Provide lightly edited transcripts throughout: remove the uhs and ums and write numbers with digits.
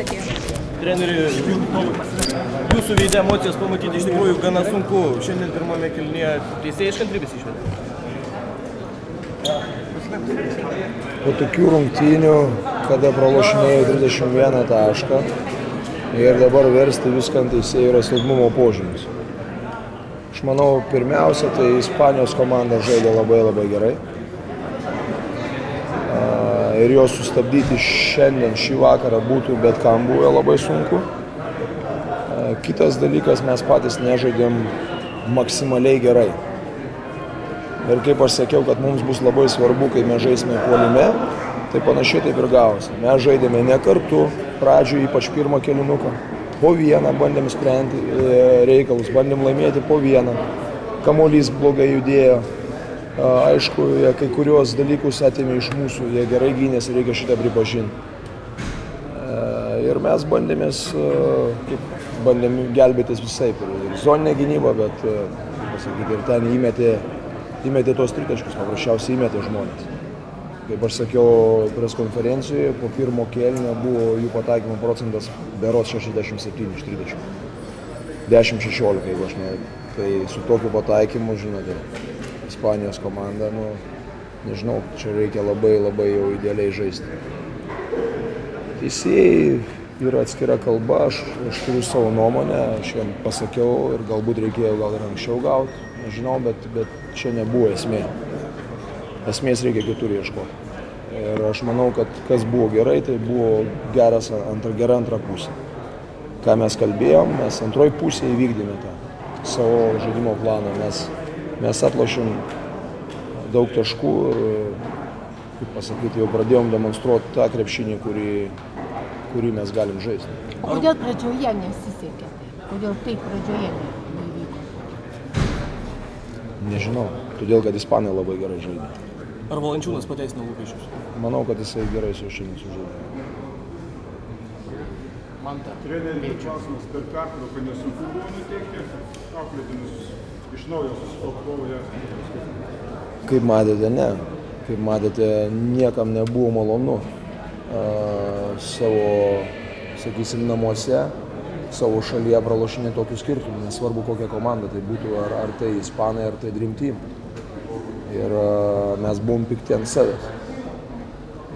atėjo? Treneri, jūsų veide emocijas pamatyti iš tikrųjų gana sunku. Šiandien pirmame kėlinyje teisėjai iš kantrybės išvedė. Po tokių rungtynių, kada pralošinėjo 31 tašką ir dabar versti viską ant teisėjų yra silpnumo požymis. Aš manau, pirmiausia, tai Ispanijos komanda žaidė labai gerai. Ir juos sustabdyti šiandien, šį vakarą būtų bet kam buvo labai sunku. Kitas dalykas, mes patys nežaidėm maksimaliai gerai. Ir kaip aš sakiau, kad mums bus labai svarbu, kai mes žaisime puolime, tai panašiai taip ir gavosi. Mes žaidėme ne kartu, pradžioje ypač pirmą kėlinuką. Po vieną bandėm sprendti reikalus, bandėm laimėti po vieną. Kamuolys blogai judėjo. Aišku, jie kai kurios dalykus atėmė iš mūsų, jie gerai gynėsi, reikia šitą pripažinti. Ir mes bandėm gelbėtis visai. Ir zoninė gynyba, bet pasakyti, ir ten įmetė tos tritaškius, paprasčiausiai įmetė žmonės. Kaip aš sakiau preskonferencijoje, po pirmo kėlinio buvo jų pataikymo procentas berods 67 iš 30. 10-16, jeigu aš noriu. Tai su tokiu pataikymu, žinote, Ispanijos komanda, nežinau, čia reikia labai jau idealiai žaisti. Teisėjai yra atskira kalba, aš turiu savo nuomonę, aš jam pasakiau ir galbūt reikėjo gal ir anksčiau gauti, nežinau, bet čia nebuvo esmė. Esmės reikia kitur ieškoti. Ir aš manau, kad kas buvo gerai, tai buvo gera antra pusė. Ką mes kalbėjom, mes antroji pusėje įvykdėme tą savo žaidimo planą. Mes atlošėm daug taškų ir, kaip pasakyti, jau pradėjom demonstruoti tą krepšinį, kurį mes galim žaisti. O kodėl pradžioje nesisekė? Kodėl taip pradžioje neįvyko? Nežinau, todėl, kad ispanai labai gerai žaidė. Ar Valančiūnas pateisino lūkesčius? Manau, kad jisai gerai su šiandien sužaidė. Treneriui klausimas per pertrauką nesunku buvo nuteikti, auklėtinius iš naujo susikovoja. Kaip matėte, ne. Kaip matėte, niekam nebuvo malonu savo, sakysim, namuose, savo šalyje pralošinė tokių skirtumų. Nesvarbu, kokia komanda tai būtų, ar tai Ispanai, ar tai Dream Team. Ir mes buvom pikti ant savęs.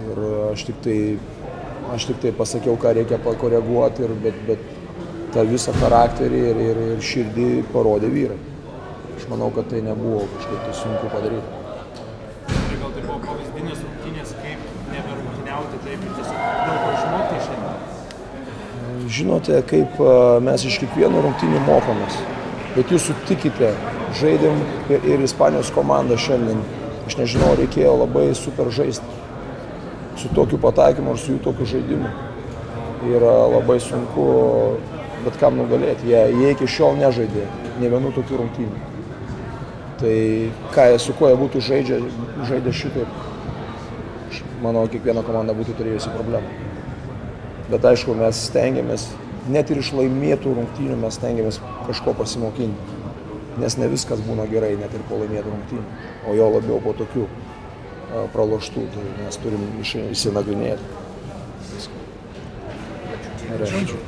Ir aš tik tai pasakiau, ką reikia pakoreguoti, bet tą visą charakterį ir širdį parodė vyrai. Aš manau, kad tai nebuvo kažkaip tai sunku padaryti. Gal tai buvo pavyzdinės rungtynės, kaip neberungtyniauti taip ir tiesiog daug ko išmokti šiandien? Žinote, kaip mes iš kiekvieno rungtynių mokomės. Bet jūs sutikite, žaidėm ir Ispanijos komanda šiandien. Aš nežinau, reikėjo labai super žaisti. Su tokiu pataikymu ar su jų tokiu žaidimu. Yra labai sunku bet kam nugalėti. Jie iki šiol nežaidė ne vienų tokių rungtynių. Tai su kuo jie būtų žaidę šitaip, manau, kiekviena komanda būtų turėjusi problemą. Bet aišku, mes stengiamės, net ir iš laimėtų rungtynių mes stengiamės kažko pasimokinti. Nes ne viskas būna gerai, net ir po laimėtų rungtynių. O jo labiau po tokių praloštų, tai mes turim išsinagrinėti. Ačiū.